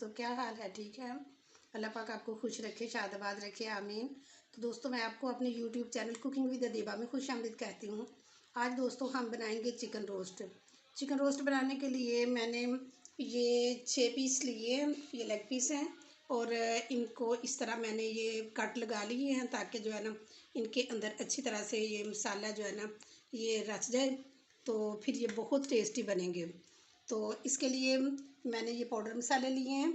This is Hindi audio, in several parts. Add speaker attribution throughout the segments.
Speaker 1: दोस्तों, क्या हाल है? ठीक है। अल्लाह पाक आपको खुश रखे, शादाबाद रखे, आमीन। तो दोस्तों, मैं आपको अपने YouTube channel cooking with Adiba में खुश आमदीद कहती हूँ। आज दोस्तों हम बनाएंगे चिकन रोस्ट। चिकन रोस्ट बनाने के लिए मैंने ये 6 पीस लिए, ये लेग पीस हैं और इनको इस तरह मैंने ये कट लगा लिए हैं ताकि जो है ना इनके अंदर अच्छी तरह से ये मसाला जो है ना ये रच जाए, तो फिर ये बहुत टेस्टी बनेंगे। तो इसके लिए मैंने ये पाउडर मसाले लिए हैं।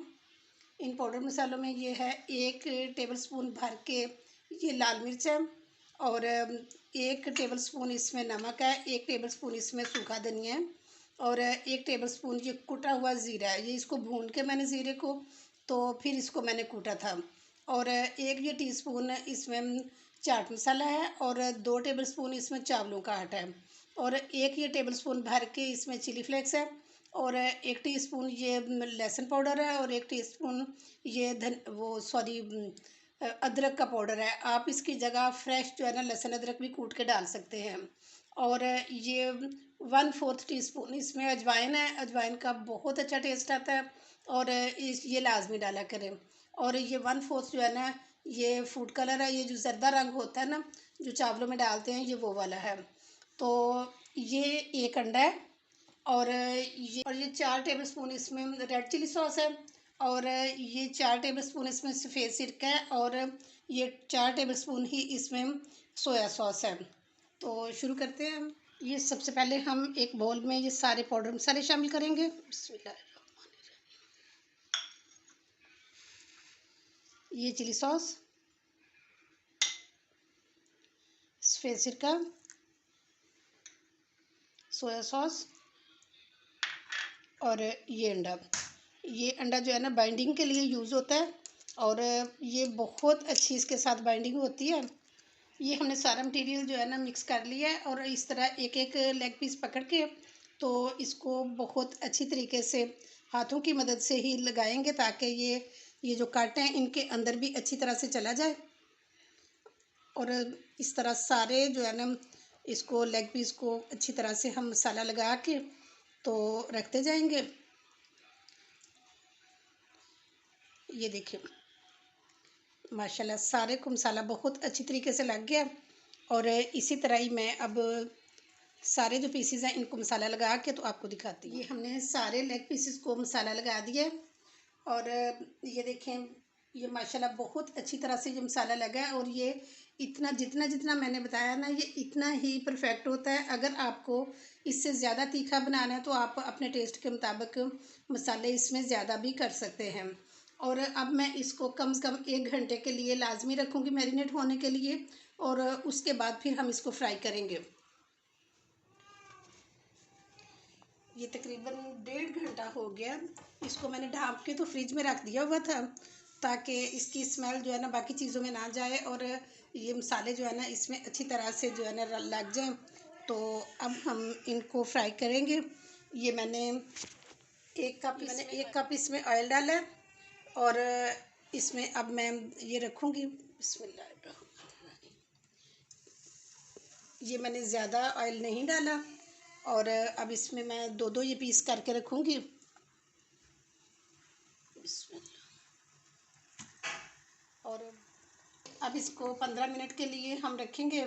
Speaker 1: इन पाउडर मसालों में ये है 1 टेबलस्पून भर के ये लाल मिर्च है और 1 टेबलस्पून इसमें नमक है, 1 टेबलस्पून इसमें सूखा धनिया है और 1 टेबलस्पून ये कुटा हुआ ज़ीरा है। ये इसको भून के मैंने ज़ीरे को तो फिर इसको मैंने कूटा था और 1 ये टीस्पून इसमें चाट मसाला है और 2 टेबलस्पून इसमें चावलों का आटा है और 1 ये टेबलस्पून भर के इसमें चिली फ्लेक्स है और 1 टीस्पून ये लहसुन पाउडर है और 1 टीस्पून ये अदरक का पाउडर है। आप इसकी जगह फ्रेश जो है ना लहसुन अदरक भी कूट के डाल सकते हैं। और ये 1/4 टीस्पून इसमें अजवाइन है। अजवाइन का बहुत अच्छा टेस्ट आता है और ये लाजमी डाला करें। और ये 1/4 जो है ना ये फूड कलर है, ये जो जर्दा रंग होता है ना जो चावलों में डालते हैं, ये वो वाला है। तो ये 1 अंडा है और ये 4 टेबलस्पून इसमें रेड चिली सॉस है और ये 4 टेबलस्पून इसमें सफ़ेद सिरका है और ये 4 टेबलस्पून ही इसमें सोया सॉस है। तो शुरू करते हैं। ये सबसे पहले हम एक बाउल में ये सारे पाउडर मसाले शामिल करेंगे। बिस्मिल्लाह। ये चिली सॉस, सफ़ेद सिरका, सोया सॉस और ये अंडा जो है ना बाइंडिंग के लिए यूज़ होता है और ये बहुत अच्छी इसके साथ बाइंडिंग होती है। ये हमने सारा मटेरियल जो है ना मिक्स कर लिया है और इस तरह एक एक लेग पीस पकड़ के तो इसको बहुत अच्छी तरीके से हाथों की मदद से ही लगाएंगे ताकि ये जो कांटे हैं इनके अंदर भी अच्छी तरह से चला जाए। और इस तरह सारे जो है ना इसको लेग पीस को अच्छी तरह से हम मसाला लगा के तो रखते जाएंगे। ये देखिए माशाल्लाह सारे को मसाला बहुत अच्छी तरीके से लग गया और इसी तरह ही मैं अब सारे जो पीसेस हैं इनको मसाला लगा के तो आपको दिखाती हूँ। ये हमने सारे लेग पीसेस को मसाला लगा दिया और ये देखें ये माशाल्लाह बहुत अच्छी तरह से ये मसाला लगा है और ये इतना जितना मैंने बताया ना ये इतना ही परफेक्ट होता है। अगर आपको इससे ज़्यादा तीखा बनाना है तो आप अपने टेस्ट के मुताबिक मसाले इसमें ज़्यादा भी कर सकते हैं। और अब मैं इसको कम से कम 1 घंटे के लिए लाजमी रखूँगी मैरिनेट होने के लिए और उसके बाद फिर हम इसको फ्राई करेंगे। ये तकरीबन 1.5 घंटा हो गया। इसको मैंने ढाँप के तो फ्रिज में रख दिया हुआ था ताकि इसकी स्मेल जो है ना बाकी चीज़ों में ना जाए और ये मसाले जो है ना इसमें अच्छी तरह से जो है ना लग जाए। तो अब हम इनको फ्राई करेंगे। ये मैंने 1 कप इसमें ऑयल डाला है और इसमें अब मैं ये रखूँगी। बिस्मिल्लाह। ये मैंने ज़्यादा ऑयल नहीं डाला और अब इसमें मैं 2-2 ये पीस करके रखूँगी। और अब इसको 15 मिनट के लिए हम रखेंगे।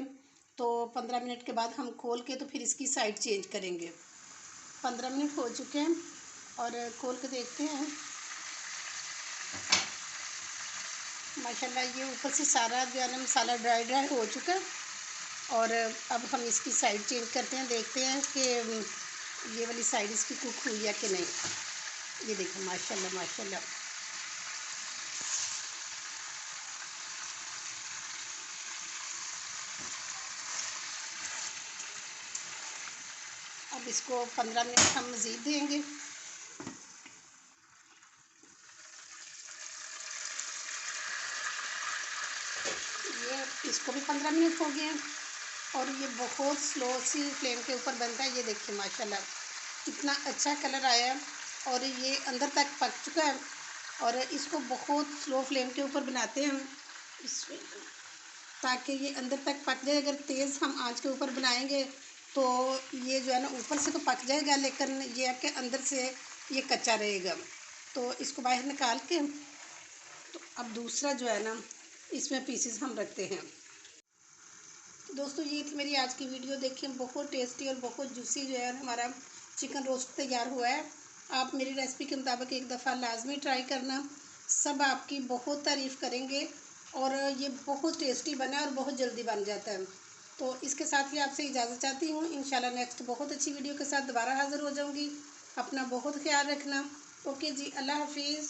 Speaker 1: तो 15 मिनट के बाद हम खोल के तो फिर इसकी साइड चेंज करेंगे। 15 मिनट हो चुके हैं और खोल के देखते हैं। माशाल्लाह ये ऊपर से सारा जो है ना मसाला ड्राई हो चुका है और अब हम इसकी साइड चेंज करते हैं, देखते हैं कि ये वाली साइड इसकी कुक हुई है कि नहीं। ये देखो माशाल्लाह माशाल्लाह। अब इसको 15 मिनट हम मज़ीद देंगे। ये इसको भी 15 मिनट हो गए हैं और ये बहुत स्लो सी फ्लेम के ऊपर बनता है। ये देखिए माशाल्लाह कितना अच्छा कलर आया है और ये अंदर तक पक चुका है और इसको बहुत स्लो फ्लेम के ऊपर बनाते हैं ताकि ये अंदर तक पक जाए। अगर तेज़ हम आंच के ऊपर बनाएंगे तो ये जो है ना ऊपर से तो पक जाएगा लेकिन ये है कि अंदर से ये कच्चा रहेगा। तो इसको बाहर निकाल के तो अब दूसरा जो है ना इसमें पीसेस हम रखते हैं। तो दोस्तों ये थी मेरी आज की वीडियो। देखिए बहुत टेस्टी और बहुत जूसी जो है हमारा चिकन रोस्ट तैयार हुआ है। आप मेरी रेसिपी के मुताबिक एक दफ़ा लाजमी ट्राई करना, सब आपकी बहुत तारीफ़ करेंगे और ये बहुत टेस्टी बना है और बहुत जल्दी बन जाता है। तो इसके साथ ही आपसे इजाज़त चाहती हूँ। इंशाल्लाह नेक्स्ट बहुत अच्छी वीडियो के साथ दोबारा हाज़िर हो जाऊँगी। अपना बहुत ख्याल रखना। ओके जी, अल्लाह हाफिज़।